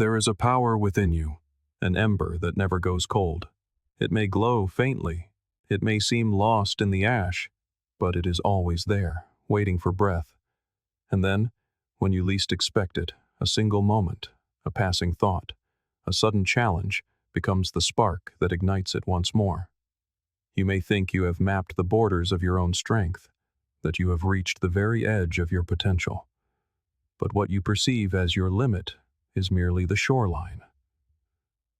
There is a power within you, an ember that never goes cold. It may glow faintly, it may seem lost in the ash, but it is always there, waiting for breath. And then, when you least expect it, a single moment, a passing thought, a sudden challenge becomes the spark that ignites it once more. You may think you have mapped the borders of your own strength, that you have reached the very edge of your potential. But what you perceive as your limit is merely the shoreline.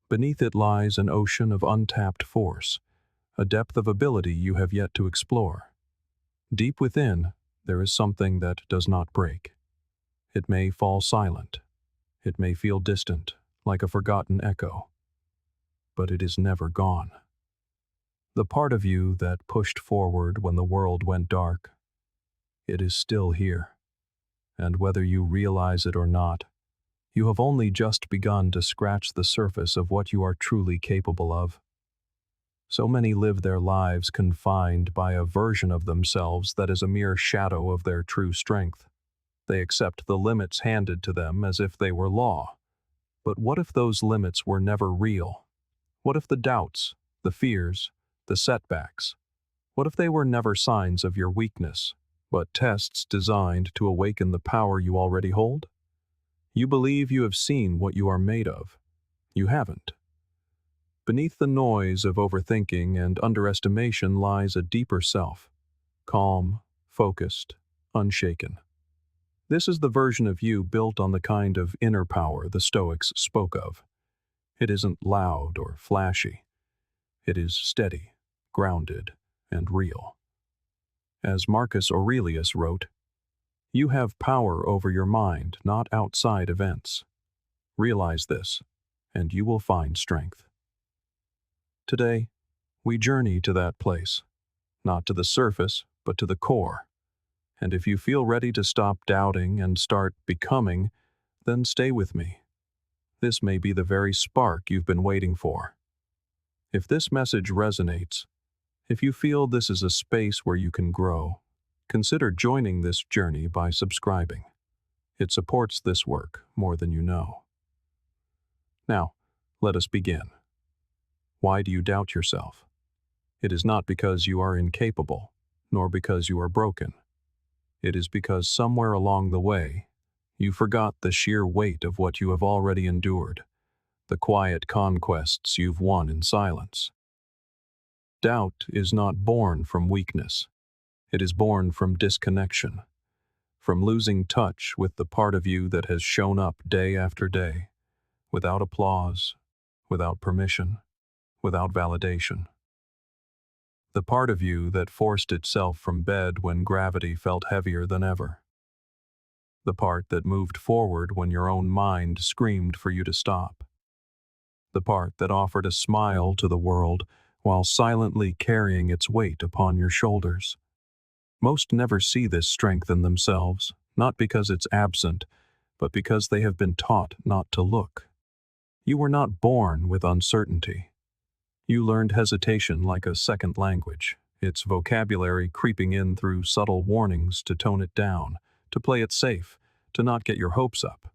Beneath it lies an ocean of untapped force, a depth of ability you have yet to explore. Deep within, there is something that does not break. It may fall silent. It may feel distant, like a forgotten echo. But it is never gone. The part of you that pushed forward when the world went dark, it is still here. And whether you realize it or not, you have only just begun to scratch the surface of what you are truly capable of. So many live their lives confined by a version of themselves that is a mere shadow of their true strength. They accept the limits handed to them as if they were law. But what if those limits were never real? What if the doubts, the fears, the setbacks, what if they were never signs of your weakness, but tests designed to awaken the power you already hold? You believe you have seen what you are made of. You haven't. Beneath the noise of overthinking and underestimation lies a deeper self, calm, focused, unshaken. This is the version of you built on the kind of inner power the Stoics spoke of. It isn't loud or flashy. It is steady, grounded, and real. As Marcus Aurelius wrote, "You have power over your mind, not outside events. Realize this, and you will find strength." Today, we journey to that place, not to the surface, but to the core. And if you feel ready to stop doubting and start becoming, then stay with me. This may be the very spark you've been waiting for. If this message resonates, if you feel this is a space where you can grow, consider joining this journey by subscribing. It supports this work more than you know. Now, let us begin. Why do you doubt yourself? It is not because you are incapable, nor because you are broken. It is because somewhere along the way, you forgot the sheer weight of what you have already endured, the quiet conquests you've won in silence. Doubt is not born from weakness. It is born from disconnection, from losing touch with the part of you that has shown up day after day, without applause, without permission, without validation. The part of you that forced itself from bed when gravity felt heavier than ever. The part that moved forward when your own mind screamed for you to stop. The part that offered a smile to the world while silently carrying its weight upon your shoulders. Most never see this strength in themselves, not because it's absent, but because they have been taught not to look. You were not born with uncertainty. You learned hesitation like a second language, its vocabulary creeping in through subtle warnings to tone it down, to play it safe, to not get your hopes up.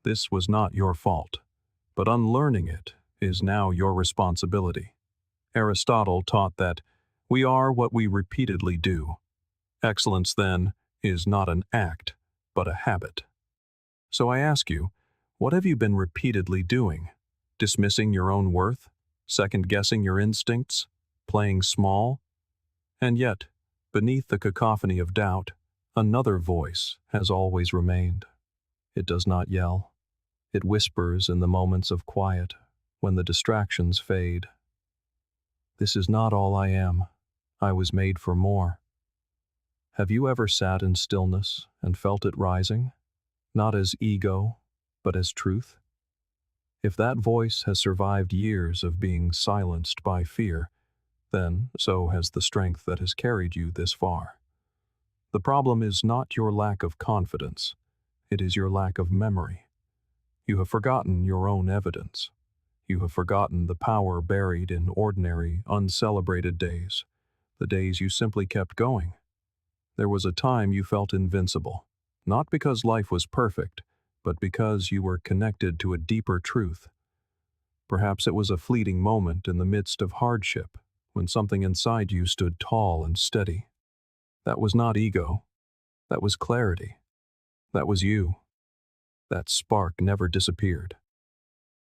This was not your fault, but unlearning it is now your responsibility. Aristotle taught that we are what we repeatedly do. Excellence, then, is not an act, but a habit. So I ask you, what have you been repeatedly doing? Dismissing your own worth? Second-guessing your instincts? Playing small? And yet, beneath the cacophony of doubt, another voice has always remained. It does not yell. It whispers in the moments of quiet, when the distractions fade. This is not all I am. I was made for more. Have you ever sat in stillness and felt it rising? Not as ego, but as truth? If that voice has survived years of being silenced by fear, then so has the strength that has carried you this far. The problem is not your lack of confidence. It is your lack of memory. You have forgotten your own evidence. You have forgotten the power buried in ordinary, uncelebrated days, the days you simply kept going. There was a time you felt invincible, not because life was perfect, but because you were connected to a deeper truth. Perhaps it was a fleeting moment in the midst of hardship, when something inside you stood tall and steady. That was not ego. That was clarity. That was you. That spark never disappeared.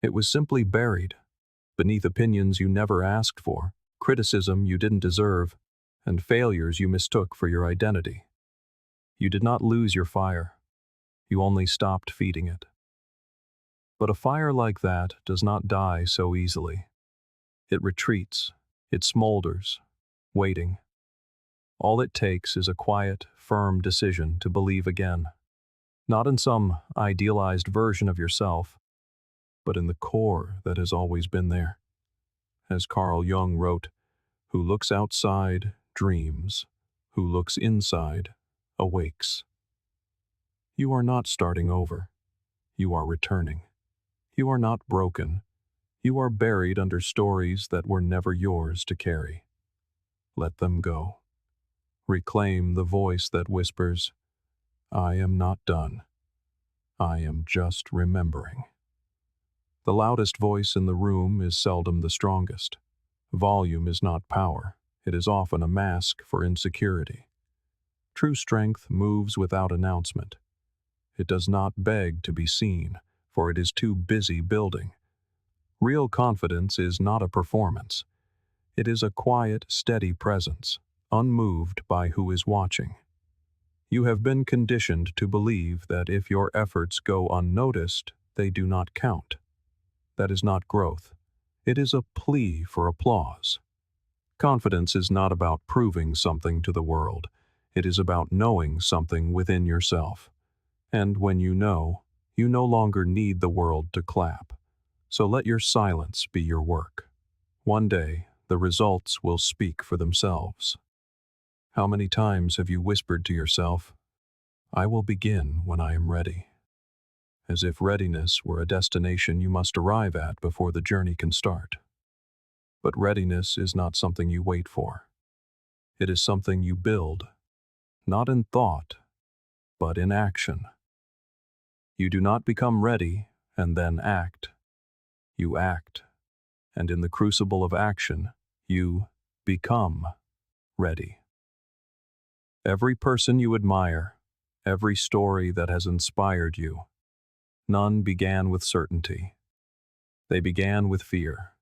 It was simply buried, beneath opinions you never asked for, criticism you didn't deserve, and failures you mistook for your identity. You did not lose your fire. You only stopped feeding it. But a fire like that does not die so easily. It retreats. It smolders, waiting. All it takes is a quiet, firm decision to believe again. Not in some idealized version of yourself, but in the core that has always been there. As Carl Jung wrote, "Who looks outside dreams, who looks inside awakes." You are not starting over. You are returning. You are not broken. You are buried under stories that were never yours to carry. Let them go. Reclaim the voice that whispers, "I am not done. I am just remembering." The loudest voice in the room is seldom the strongest. Volume is not power. It is often a mask for insecurity. True strength moves without announcement. It does not beg to be seen, for it is too busy building. Real confidence is not a performance. It is a quiet, steady presence, unmoved by who is watching. You have been conditioned to believe that if your efforts go unnoticed, they do not count. That is not growth. It is a plea for applause. Confidence is not about proving something to the world. It is about knowing something within yourself. And when you know, you no longer need the world to clap. So let your silence be your work. One day, the results will speak for themselves. How many times have you whispered to yourself, "I will begin when I am ready," as if readiness were a destination you must arrive at before the journey can start? But readiness is not something you wait for. It is something you build, not in thought, but in action. You do not become ready and then act. You act, and in the crucible of action, you become ready. Every person you admire, every story that has inspired you, none began with certainty. They began with fear.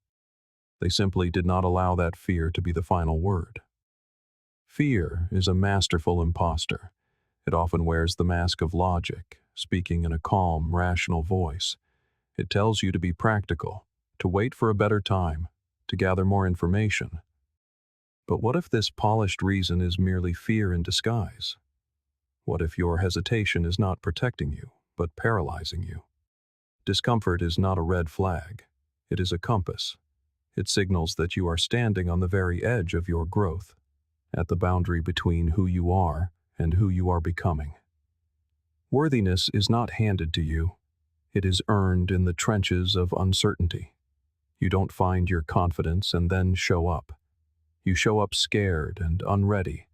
They simply did not allow that fear to be the final word. Fear is a masterful imposter. It often wears the mask of logic, speaking in a calm, rational voice. It tells you to be practical, to wait for a better time, to gather more information. But what if this polished reason is merely fear in disguise? What if your hesitation is not protecting you, but paralyzing you? Discomfort is not a red flag. It is a compass. It signals that you are standing on the very edge of your growth, at the boundary between who you are and who you are becoming. Worthiness is not handed to you. It is earned in the trenches of uncertainty. You don't find your confidence and then show up. You show up scared and unready,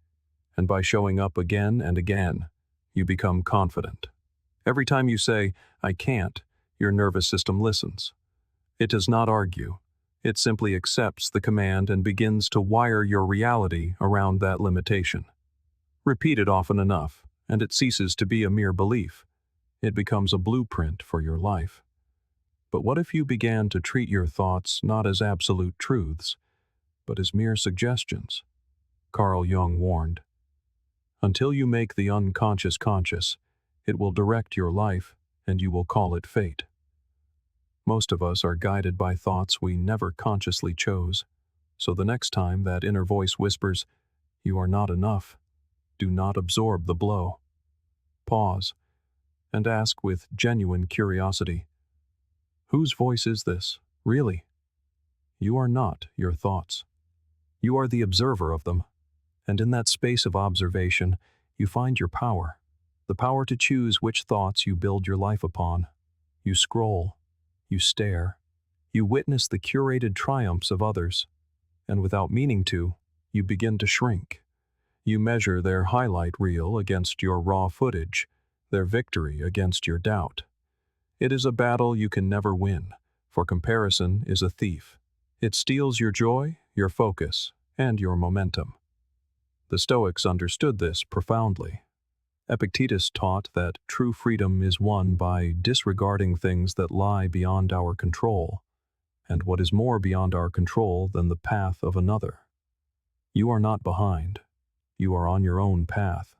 and by showing up again and again, you become confident. Every time you say, "I can't," your nervous system listens. It does not argue. It simply accepts the command and begins to wire your reality around that limitation. Repeat it often enough, and it ceases to be a mere belief. It becomes a blueprint for your life. But what if you began to treat your thoughts not as absolute truths, but as mere suggestions? Carl Jung warned, "Until you make the unconscious conscious, it will direct your life, and you will call it fate." Most of us are guided by thoughts we never consciously chose. So the next time that inner voice whispers, "You are not enough," do not absorb the blow. Pause and ask with genuine curiosity, whose voice is this, really? You are not your thoughts. You are the observer of them. And in that space of observation, you find your power, the power to choose which thoughts you build your life upon. You scroll, you stare, you witness the curated triumphs of others, and without meaning to, you begin to shrink. You measure their highlight reel against your raw footage, their victory against your doubt. It is a battle you can never win, for comparison is a thief. It steals your joy, your focus, and your momentum. The Stoics understood this profoundly. Epictetus taught that true freedom is won by disregarding things that lie beyond our control, and what is more beyond our control than the path of another. You are not behind. You are on your own path.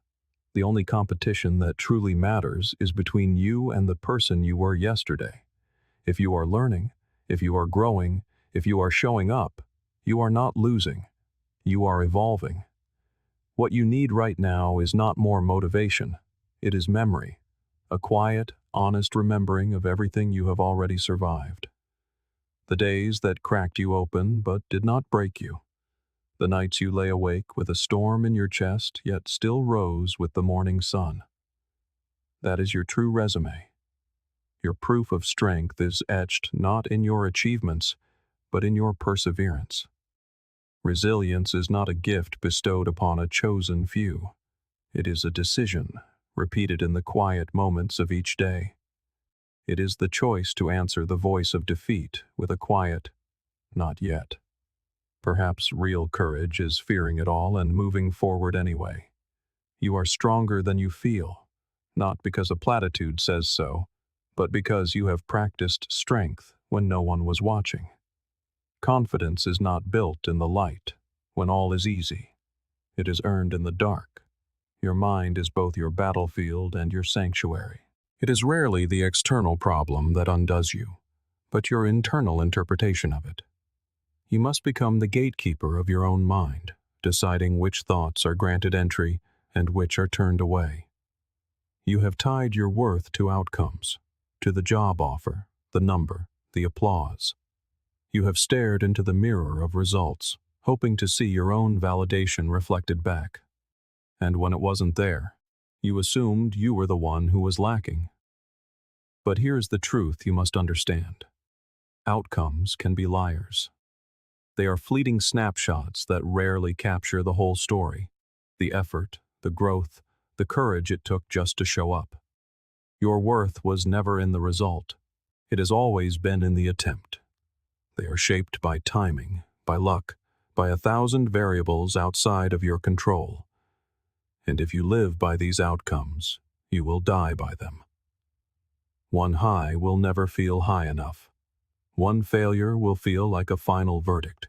The only competition that truly matters is between you and the person you were yesterday. If you are learning, if you are growing, if you are showing up, you are not losing. You are evolving. What you need right now is not more motivation. It is memory, a quiet, honest remembering of everything you have already survived. The days that cracked you open but did not break you. The nights you lay awake with a storm in your chest yet still rose with the morning sun. That is your true resume. Your proof of strength is etched not in your achievements, but in your perseverance. Resilience is not a gift bestowed upon a chosen few. It is a decision, repeated in the quiet moments of each day. It is the choice to answer the voice of defeat with a quiet, "Not yet." Perhaps real courage is fearing it all and moving forward anyway. You are stronger than you feel, not because a platitude says so, but because you have practiced strength when no one was watching. Confidence is not built in the light, when all is easy. It is earned in the dark. Your mind is both your battlefield and your sanctuary. It is rarely the external problem that undoes you, but your internal interpretation of it. You must become the gatekeeper of your own mind, deciding which thoughts are granted entry and which are turned away. You have tied your worth to outcomes, to the job offer, the number, the applause. You have stared into the mirror of results, hoping to see your own validation reflected back. And when it wasn't there, you assumed you were the one who was lacking. But here's the truth you must understand. Outcomes can be liars. They are fleeting snapshots that rarely capture the whole story, the effort, the growth, the courage it took just to show up. Your worth was never in the result. It has always been in the attempt. They are shaped by timing, by luck, by 1,000 variables outside of your control. And if you live by these outcomes, you will die by them. One high will never feel high enough. One failure will feel like a final verdict.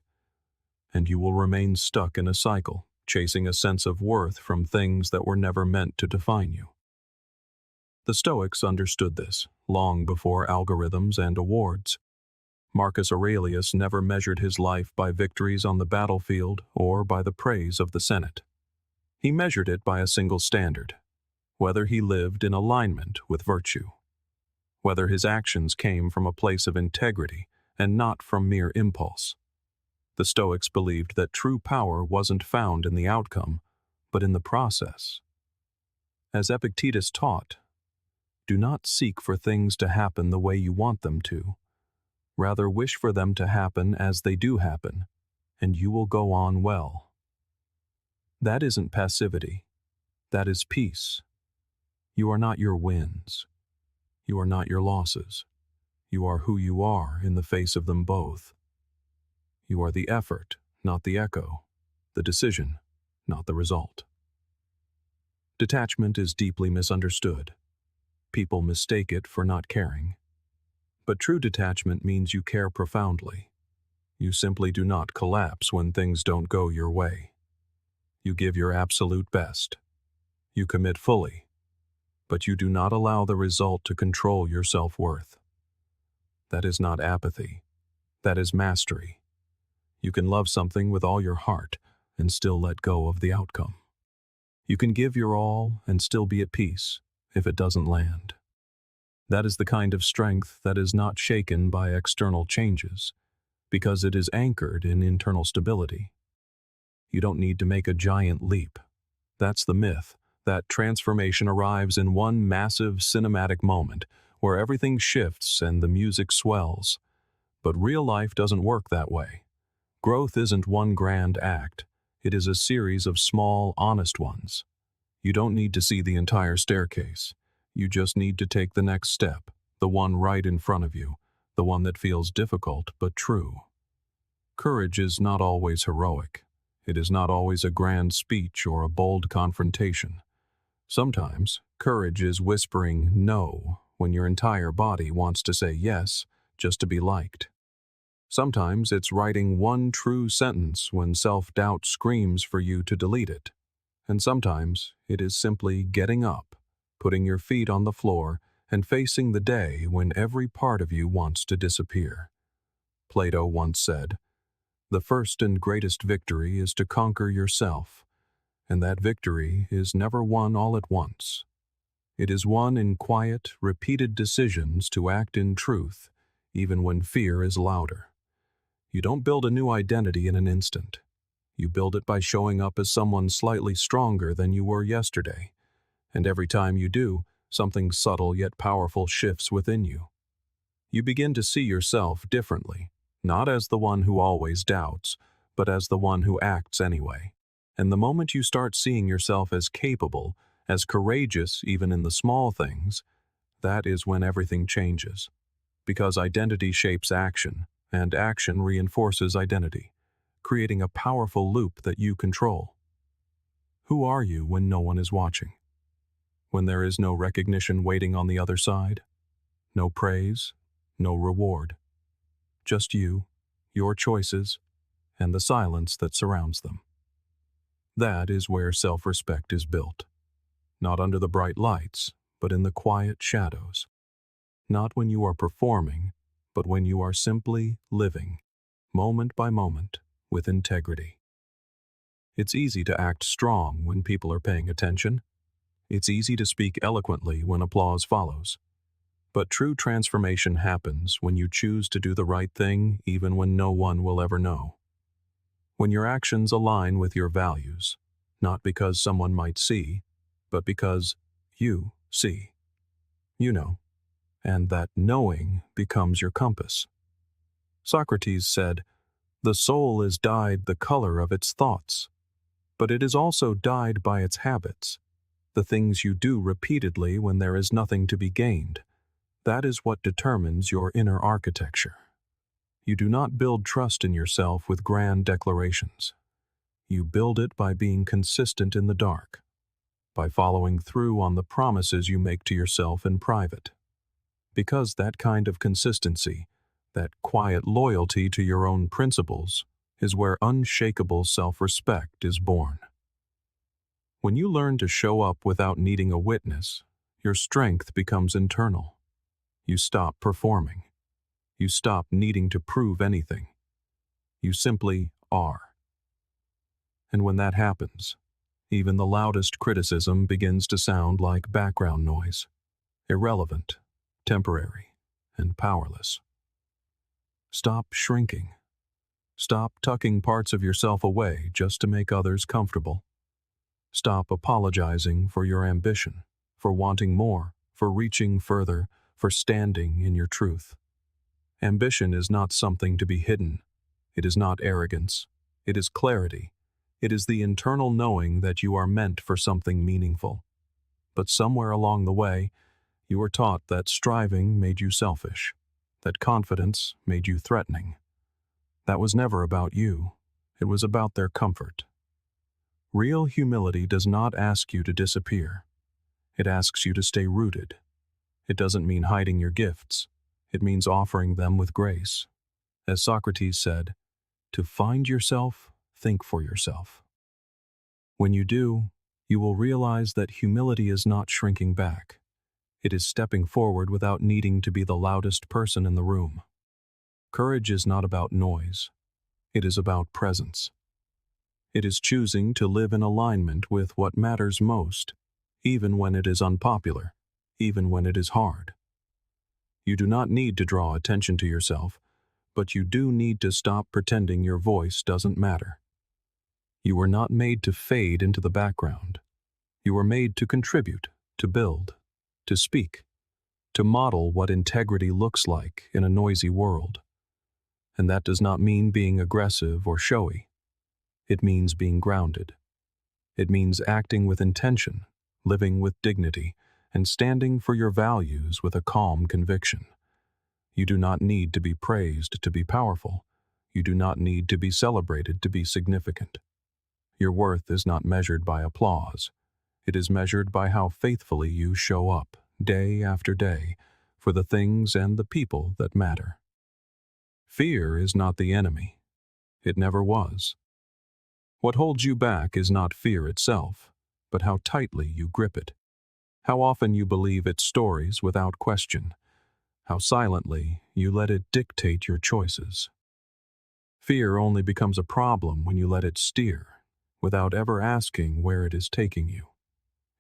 And you will remain stuck in a cycle, chasing a sense of worth from things that were never meant to define you. The Stoics understood this long before algorithms and awards. Marcus Aurelius never measured his life by victories on the battlefield or by the praise of the Senate. He measured it by a single standard: whether he lived in alignment with virtue, whether his actions came from a place of integrity and not from mere impulse. The Stoics believed that true power wasn't found in the outcome, but in the process. As Epictetus taught, do not seek for things to happen the way you want them to. Rather wish for them to happen as they do happen, and you will go on well. That isn't passivity. That is peace. You are not your wins. You are not your losses. You are who you are in the face of them both. You are the effort, not the echo, the decision, not the result. Detachment is deeply misunderstood. People mistake it for not caring. But true detachment means you care profoundly. You simply do not collapse when things don't go your way. You give your absolute best. You commit fully, but you do not allow the result to control your self-worth. That is not apathy. That is mastery. You can love something with all your heart and still let go of the outcome. You can give your all and still be at peace if it doesn't land. That is the kind of strength that is not shaken by external changes, because it is anchored in internal stability. You don't need to make a giant leap. That's the myth, that transformation arrives in one massive cinematic moment where everything shifts and the music swells. But real life doesn't work that way. Growth isn't one grand act. It is a series of small, honest ones. You don't need to see the entire staircase. You just need to take the next step, the one right in front of you, the one that feels difficult but true. Courage is not always heroic. It is not always a grand speech or a bold confrontation. Sometimes, courage is whispering no when your entire body wants to say yes just to be liked. Sometimes it's writing one true sentence when self-doubt screams for you to delete it. And sometimes it is simply getting up, putting your feet on the floor, and facing the day when every part of you wants to disappear. Plato once said, "The first and greatest victory is to conquer yourself, and that victory is never won all at once. It is won in quiet, repeated decisions to act in truth, even when fear is louder. You don't build a new identity in an instant. You build it by showing up as someone slightly stronger than you were yesterday, and every time you do, something subtle yet powerful shifts within you. You begin to see yourself differently, not as the one who always doubts, but as the one who acts anyway. And the moment you start seeing yourself as capable, as courageous even in the small things, that is when everything changes. Because identity shapes action, and action reinforces identity, creating a powerful loop that you control. Who are you when no one is watching? When there is no recognition waiting on the other side? No praise, no reward. Just you, your choices, and the silence that surrounds them. That is where self-respect is built. Not under the bright lights, but in the quiet shadows. Not when you are performing, but when you are simply living, moment by moment, with integrity. It's easy to act strong when people are paying attention. It's easy to speak eloquently when applause follows. But true transformation happens when you choose to do the right thing even when no one will ever know. When your actions align with your values, not because someone might see, but because you see. You know, and that knowing becomes your compass. Socrates said, "The soul is dyed the color of its thoughts, but it is also dyed by its habits, the things you do repeatedly when there is nothing to be gained. That is what determines your inner architecture. You do not build trust in yourself with grand declarations. You build it by being consistent in the dark, by following through on the promises you make to yourself in private. Because that kind of consistency, that quiet loyalty to your own principles, is where unshakable self-respect is born. When you learn to show up without needing a witness, your strength becomes internal. You stop performing. You stop needing to prove anything. You simply are. And when that happens, even the loudest criticism begins to sound like background noise, irrelevant, temporary, and powerless. Stop shrinking. Stop tucking parts of yourself away just to make others comfortable. Stop apologizing for your ambition, for wanting more, for reaching further, for standing in your truth. Ambition is not something to be hidden. It is not arrogance. It is clarity. It is the internal knowing that you are meant for something meaningful. But somewhere along the way, you were taught that striving made you selfish, that confidence made you threatening. That was never about you. It was about their comfort. Real humility does not ask you to disappear. It asks you to stay rooted. It doesn't mean hiding your gifts. It means offering them with grace. As Socrates said, to find yourself, think for yourself. When you do, you will realize that humility is not shrinking back. It is stepping forward without needing to be the loudest person in the room. Courage is not about noise. It is about presence. It is choosing to live in alignment with what matters most, even when it is unpopular, even when it is hard. You do not need to draw attention to yourself, but you do need to stop pretending your voice doesn't matter. You were not made to fade into the background. You were made to contribute, to build, to speak, to model what integrity looks like in a noisy world. And that does not mean being aggressive or showy. It means being grounded. It means acting with intention, living with dignity, and standing for your values with a calm conviction. You do not need to be praised to be powerful. You do not need to be celebrated to be significant. Your worth is not measured by applause. It is measured by how faithfully you show up, day after day, for the things and the people that matter. Fear is not the enemy. It never was. What holds you back is not fear itself, but how tightly you grip it, how often you believe its stories without question, how silently you let it dictate your choices. Fear only becomes a problem when you let it steer, without ever asking where it is taking you.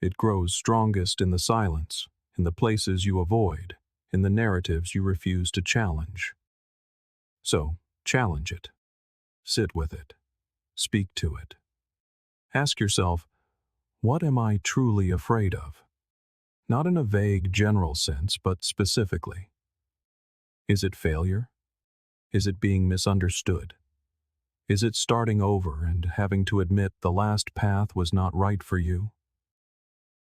It grows strongest in the silence, in the places you avoid, in the narratives you refuse to challenge. So, challenge it. Sit with it. Speak to it. Ask yourself, what am I truly afraid of? Not in a vague general sense, but specifically. Is it failure? Is it being misunderstood? Is it starting over and having to admit the last path was not right for you?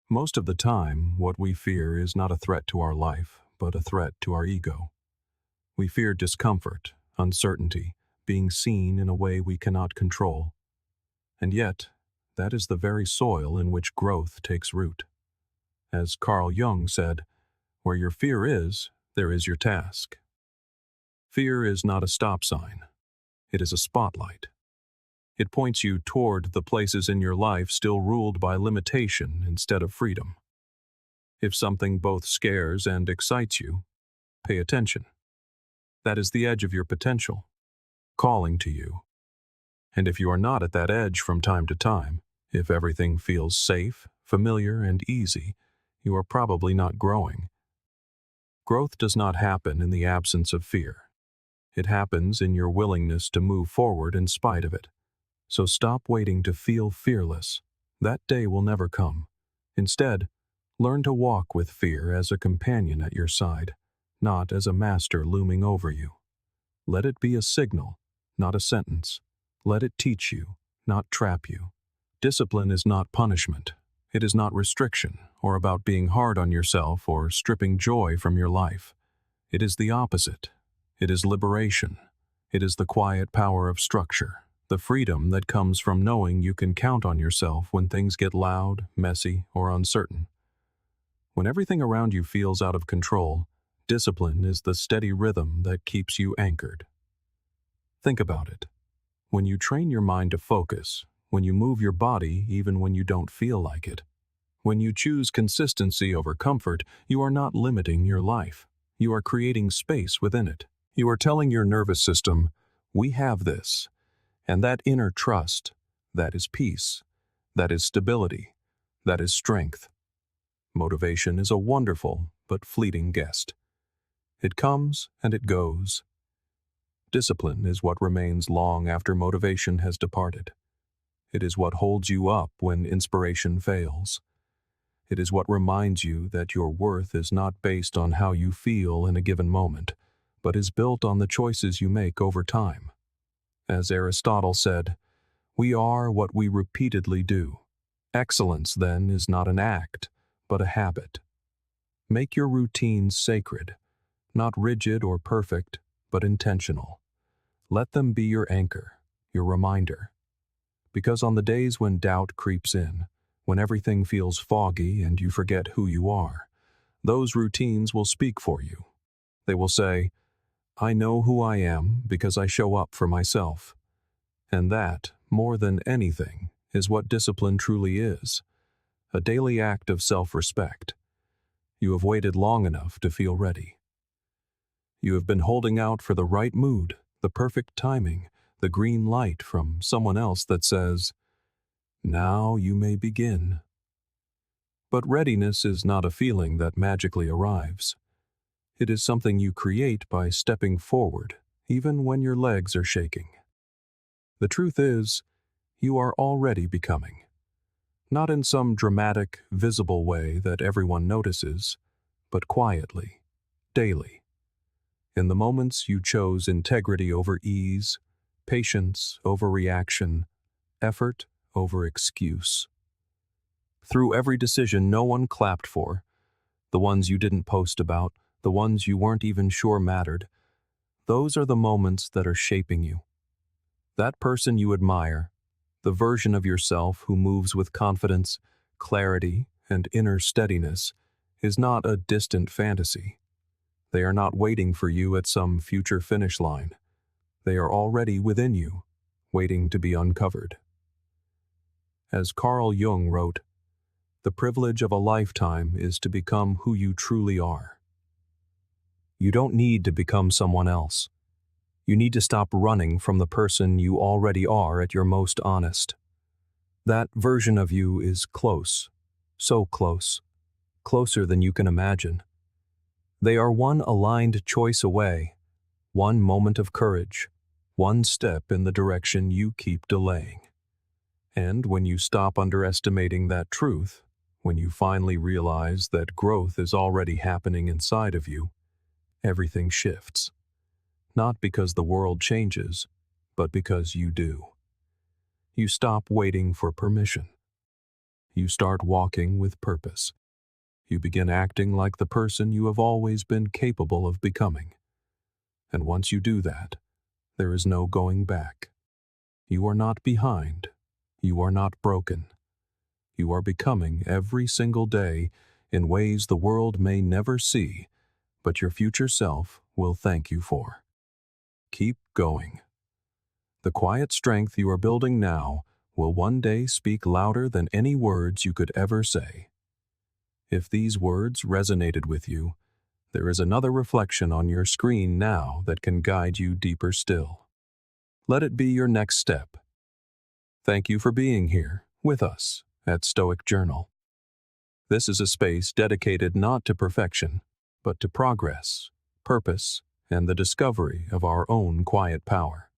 Most of the time, what we fear is not a threat to our life, but a threat to our ego. We fear discomfort, uncertainty, being seen in a way we cannot control. And yet, that is the very soil in which growth takes root. As Carl Jung said, where your fear is, there is your task. Fear is not a stop sign. It is a spotlight. It points you toward the places in your life still ruled by limitation instead of freedom. If something both scares and excites you, pay attention. That is the edge of your potential, calling to you. And if you are not at that edge from time to time, if everything feels safe, familiar, and easy, you are probably not growing. Growth does not happen in the absence of fear. It happens in your willingness to move forward in spite of it. So stop waiting to feel fearless. That day will never come. Instead, learn to walk with fear as a companion at your side, not as a master looming over you. Let it be a signal, not a sentence. Let it teach you, not trap you. Discipline is not punishment. It is not restriction, or about being hard on yourself or stripping joy from your life. It is the opposite. It is liberation. It is the quiet power of structure, the freedom that comes from knowing you can count on yourself when things get loud, messy, or uncertain. When everything around you feels out of control, discipline is the steady rhythm that keeps you anchored. Think about it. When you train your mind to focus, when you move your body even when you don't feel like it, when you choose consistency over comfort, you are not limiting your life. You are creating space within it. You are telling your nervous system, we have this. And that inner trust, that is peace, that is stability, that is strength. Motivation is a wonderful but fleeting guest. It comes and it goes. Discipline is what remains long after motivation has departed. It is what holds you up when inspiration fails. It is what reminds you that your worth is not based on how you feel in a given moment, but is built on the choices you make over time. As Aristotle said, we are what we repeatedly do. Excellence, then, is not an act, but a habit. Make your routines sacred, not rigid or perfect, but intentional. Let them be your anchor, your reminder. Because on the days when doubt creeps in, when everything feels foggy and you forget who you are, those routines will speak for you. They will say, I know who I am because I show up for myself. And that, more than anything, is what discipline truly is. A daily act of self-respect. You have waited long enough to feel ready. You have been holding out for the right mood, the perfect timing, the green light from someone else that says, now you may begin. But readiness is not a feeling that magically arrives. It is something you create by stepping forward, even when your legs are shaking. The truth is, you are already becoming. Not in some dramatic, visible way that everyone notices, but quietly, daily. In the moments you chose integrity over ease, patience over reaction, effort over excuse. Through every decision no one clapped for, The ones you didn't post about, the ones you weren't even sure mattered. Those are the moments that are shaping you. That person you admire, the version of yourself who moves with confidence, clarity, and inner steadiness, is not a distant fantasy. They are not waiting for you at some future finish line. They are already within you, waiting to be uncovered. As Carl Jung wrote, "The privilege of a lifetime is to become who you truly are." You don't need to become someone else. You need to stop running from the person you already are at your most honest. That version of you is close, so close, closer than you can imagine. They are one aligned choice away, one moment of courage, one step in the direction you keep delaying. And when you stop underestimating that truth, when you finally realize that growth is already happening inside of you, everything shifts. Not because the world changes, but because you do. You stop waiting for permission. You start walking with purpose. You begin acting like the person you have always been capable of becoming. And once you do that, there is no going back. You are not behind. You are not broken. You are becoming every single day in ways the world may never see, but your future self will thank you for. Keep going. The quiet strength you are building now will one day speak louder than any words you could ever say. If these words resonated with you, there is another reflection on your screen now that can guide you deeper still. Let it be your next step. Thank you for being here with us at Stoic Journal. This is a space dedicated not to perfection, but to progress, purpose, and the discovery of our own quiet power.